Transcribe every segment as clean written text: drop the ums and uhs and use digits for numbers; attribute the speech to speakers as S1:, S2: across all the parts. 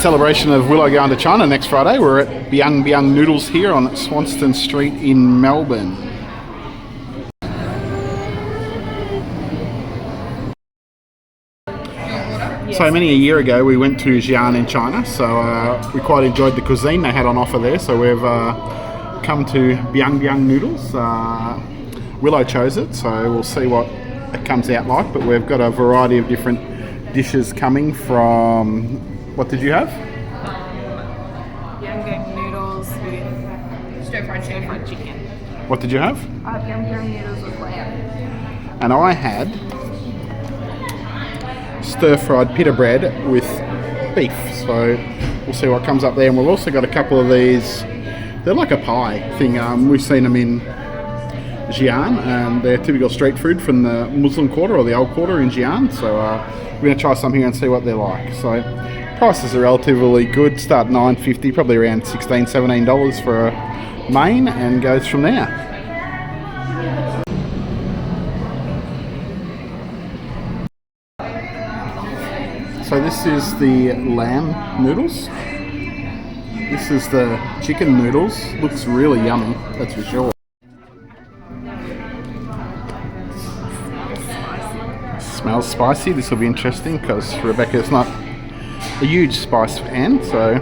S1: celebration of Willow going to China next Friday. We're at Biang Biang Noodles here on Swanston Street in Melbourne. So many a year ago we went to Xian in China, so we quite enjoyed the cuisine they had on offer there, so we've come to Biang Biang Noodles. Willow chose it, so we'll see what it comes out like, but we've got a variety of different dishes coming from... What did you have?
S2: Biang Biang Noodles with stir-fried chicken.
S1: What did you have?
S2: Biang Biang Noodles with lamb.
S1: And I had stir-fried pita bread with beef, so we'll see what comes up there. And we've also got a couple of these, they're like a pie thing. We've seen them in Xian, and they're typical street food from the Muslim quarter or the old quarter in Xian, so we're going to try some here and see what they're like. So prices are relatively good, start $9.50, probably around $16, $17 for a main, and goes from there. So this is the lamb noodles. This is the chicken noodles. Looks really yummy, that's for sure. Smells spicy. This will be interesting because Rebecca's not a huge spice fan, so...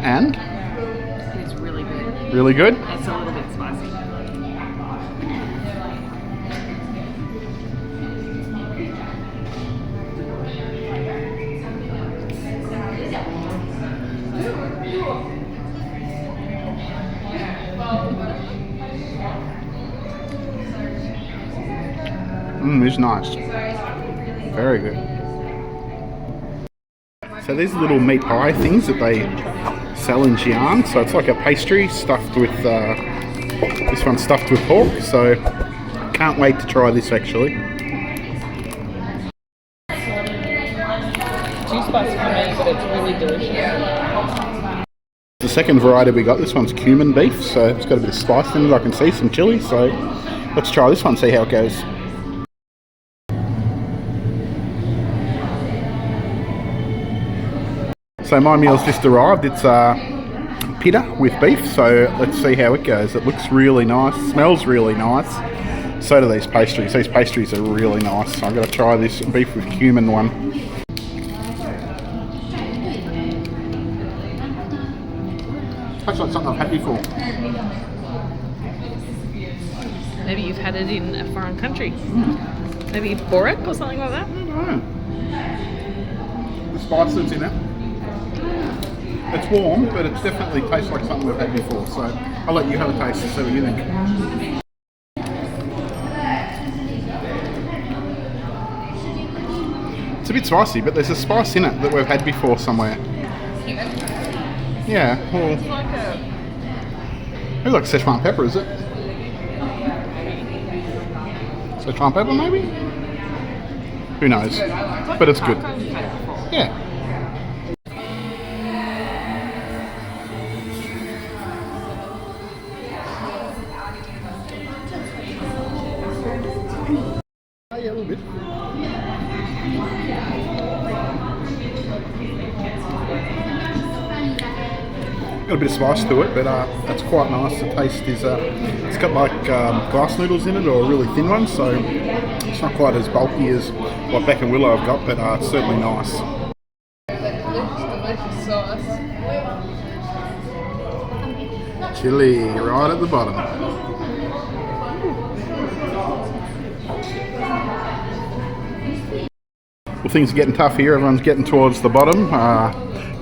S1: And?
S2: It is really good.
S1: Really good?
S2: It's a little bit spicy.
S1: It's nice. Very good. So these are little meat pie things that they sell in Xian. So it's like a pastry stuffed with, this one's stuffed with pork. So can't wait to try this actually.
S2: Too spicy for me, but it's really delicious.
S1: The second variety we got, this one's cumin beef. So it's got a bit of spice in it, I can see, some chili. So let's try this one, see how it goes. So my meal's just arrived. It's pita with beef, so let's see how it goes. It looks really nice, smells really nice. So do these pastries. These pastries are really nice. So I'm going to try this beef with cumin one. Tastes like something I've had before.
S2: Maybe you've had it in a foreign country. Maybe Borak or something like that?
S1: I don't know. The spice that's in it. It's warm, but it definitely tastes like something we've had before, so I'll let you have a taste and see what you think. It's a bit spicy, but there's a spice in it that we've had before somewhere. Yeah, well... It's like Szechuan pepper, is it? Szechuan pepper, maybe? Who knows? But it's good. Yeah. Yeah, a little bit. Got a bit of spice to it, but that's quite nice. The taste is, it's got like glass noodles in it, or really thin ones, so it's not quite as bulky as what Beck and Willow have got, but it's certainly nice.
S2: Delicious sauce.
S1: Chili right at the bottom. Well, things are getting tough here. Everyone's getting towards the bottom.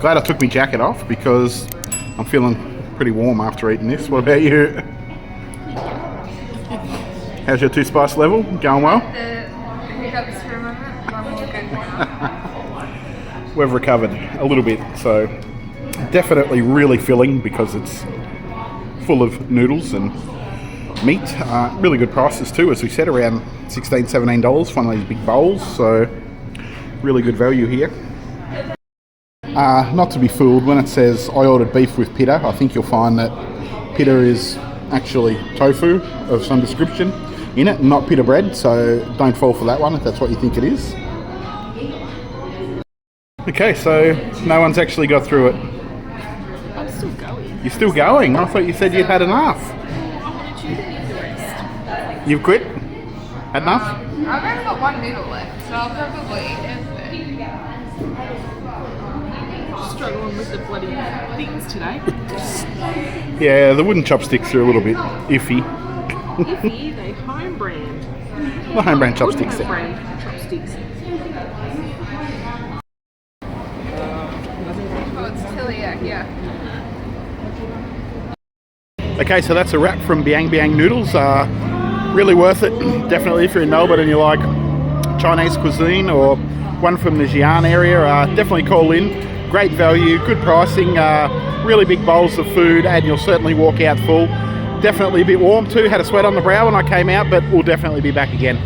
S1: Glad I took my jacket off because I'm feeling pretty warm after eating this. What about you? How's your 2 spice level? Going well?
S2: Hiccups for a moment. Mum's good now.
S1: We've recovered a little bit, so definitely really filling because it's full of noodles and meat. Really good prices too, as we said, around $16, $17 for one of these big bowls, so really good value here. Not to be fooled, when it says I ordered beef with pita, I think you'll find that pita is actually tofu of some description. in it, not pita bread, so don't fall for that one if that's what you think it is. Okay, so no one's actually got through it.
S2: I'm still going.
S1: You're still going? I thought you said you'd had enough.
S2: I wanted you to eat the rest.
S1: You've quit? Had enough?
S3: I've only got one noodle left, so I'll probably eat it.
S2: Struggling with the bloody things today.
S1: Yeah, the wooden chopsticks are a little bit iffy.
S2: Iffy, they home brand.
S1: The home brand chopsticks
S2: Home
S1: there.
S2: brand chopsticks.
S3: Oh, it's chilly out here.
S1: Okay, so that's a wrap from Biang Biang Noodles. Really worth it. Definitely if you're in Melbourne and you like Chinese cuisine or one from the Xian area, definitely call in. Great value, good pricing, really big bowls of food, and you'll certainly walk out full. Definitely a bit warm too, had a sweat on the brow when I came out, but we'll definitely be back again.